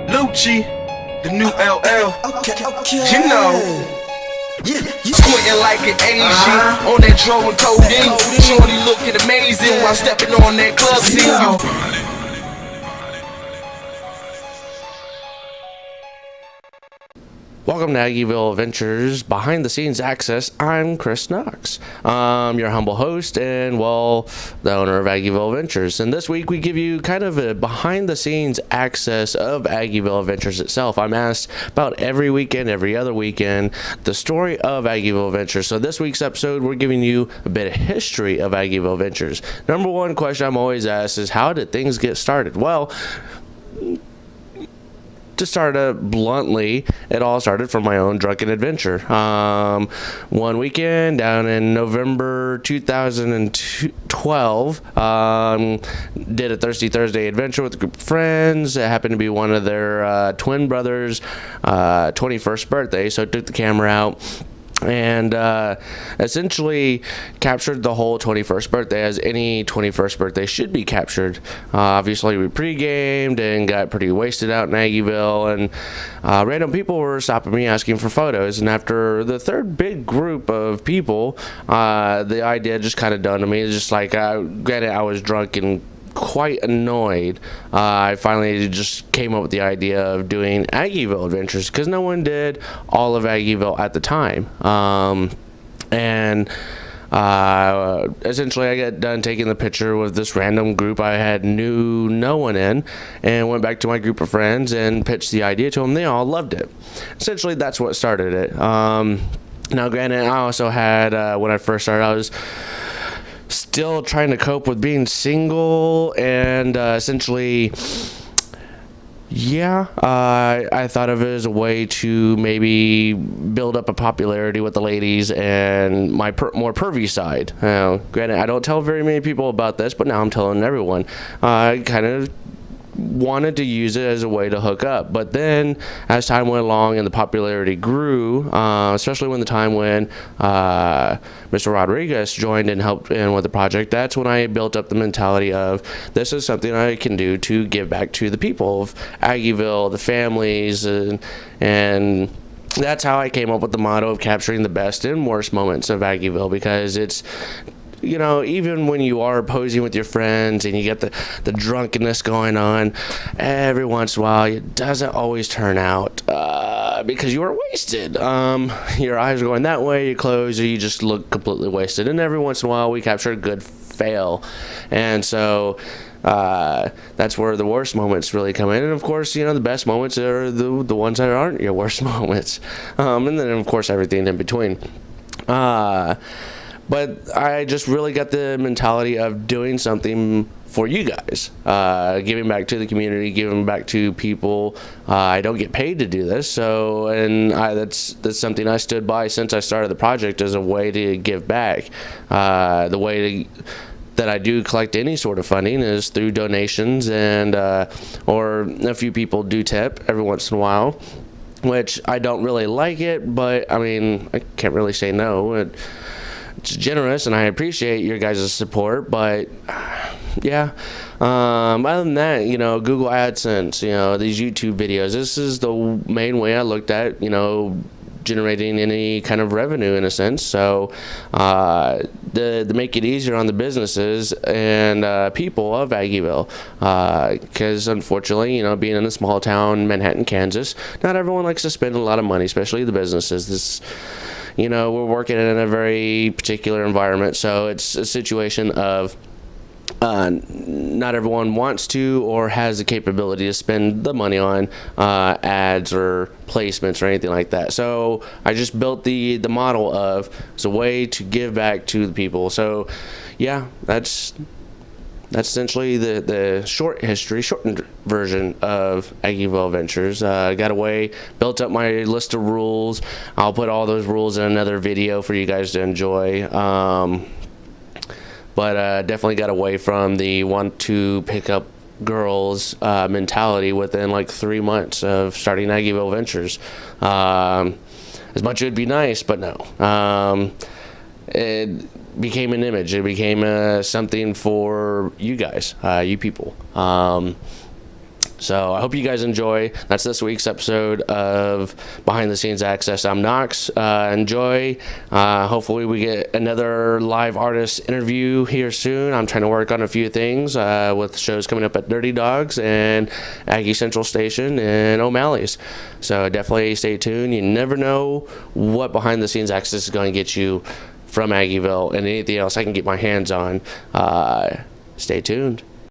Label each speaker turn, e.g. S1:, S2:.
S1: Lucci, the new LL.
S2: Okay.
S1: You know, squinting like an Asian on that dro and codeine. Shorty looking amazing while stepping on that club scene.
S3: Welcome to Aggieville Adventures Behind the Scenes Access. I'm Chris Knox. I'm your humble host and, well, the owner of Aggieville Adventures. And this week we give you kind of a behind the scenes access of Aggieville Adventures itself. I'm asked about every weekend, every other weekend, the story of Aggieville Adventures. So this week's episode, we're giving you a bit of history of Aggieville Adventures. Number one question I'm always asked is, how did things get started? Well, to start bluntly, it all started from my own drunken adventure. One weekend down in November 2012, did a Thirsty Thursday adventure with a group of friends. It happened to be one of their twin brothers' 21st birthday, so I took the camera out and essentially captured the whole 21st birthday as any 21st birthday should be captured. Obviously, we pre-gamed and got pretty wasted out in Aggieville, and random people were stopping me asking for photos. And after the third big group of people, the idea just kind of dawned on me. It's just like, granted, I was drunk and quite annoyed. I finally just came up with the idea of doing Aggieville Adventures because no one did all of Aggieville at the time. Essentially, I got done taking the picture with this random group I knew no one in, and went back to my group of friends and pitched the idea to them. They all loved it. Essentially, that's what started it. Now, granted, I also had, when I first started, I was still trying to cope with being single, and essentially, I thought of it as a way to maybe build up a popularity with the ladies and my more pervy side. Granted, I don't tell very many people about this, but now I'm telling everyone. I kind of wanted to use it as a way to hook up, but then as time went along and the popularity grew, especially when Mr. Rodriguez joined and helped in with the project, that's when I built up the mentality of, this is something I can do to give back to the people of Aggieville, the families, and that's how I came up with the motto of capturing the best and worst moments of Aggieville, because it's, you know, even when you are posing with your friends and you get the drunkenness going on, every once in a while it doesn't always turn out because you are wasted. Your eyes are going that way, you close, or you just look completely wasted. And every once in a while we capture a good fail. And so that's where the worst moments really come in. And of course, you know, the best moments are the ones that aren't your worst moments. And then of course everything in between. But I just really got the mentality of doing something for you guys, giving back to the community, giving back to people. I don't get paid to do this, so that's something I stood by since I started the project as a way to give back. The way that I do collect any sort of funding is through donations, and or a few people do tip every once in a while, which I don't really like it, but I mean, I can't really say no. It's generous, and I appreciate your guys' support, but yeah. Other than that, you know, Google AdSense, you know, these YouTube videos, this is the main way I looked at, you know, generating any kind of revenue in a sense. So to make it easier on the businesses and people of Aggieville, because unfortunately, you know, being in a small town, Manhattan, Kansas, not everyone likes to spend a lot of money, especially the businesses. You know, we're working in a very particular environment, so it's a situation of not everyone wants to or has the capability to spend the money on ads or placements or anything like that. So I just built the model of, it's a way to give back to the people. So yeah, that's essentially the shortened version of Aggieville Adventures. Got away, built up my list of rules. I'll put all those rules in another video for you guys to enjoy. But definitely got away from the want to pick up girls mentality within like 3 months of starting Aggieville Adventures. As much as it'd be nice, but no. It became an image. It became something for you guys, you people. So I hope you guys enjoy. That's this week's episode of Behind the Scenes Access. I'm Knox. Enjoy. Hopefully we get another live artist interview here soon. I'm trying to work on a few things with shows coming up at Dirty Dogs and Aggie Central Station and O'Malley's. So definitely stay tuned. You never know what Behind the Scenes Access is going to get you from Aggieville and anything else I can get my hands on. Stay tuned.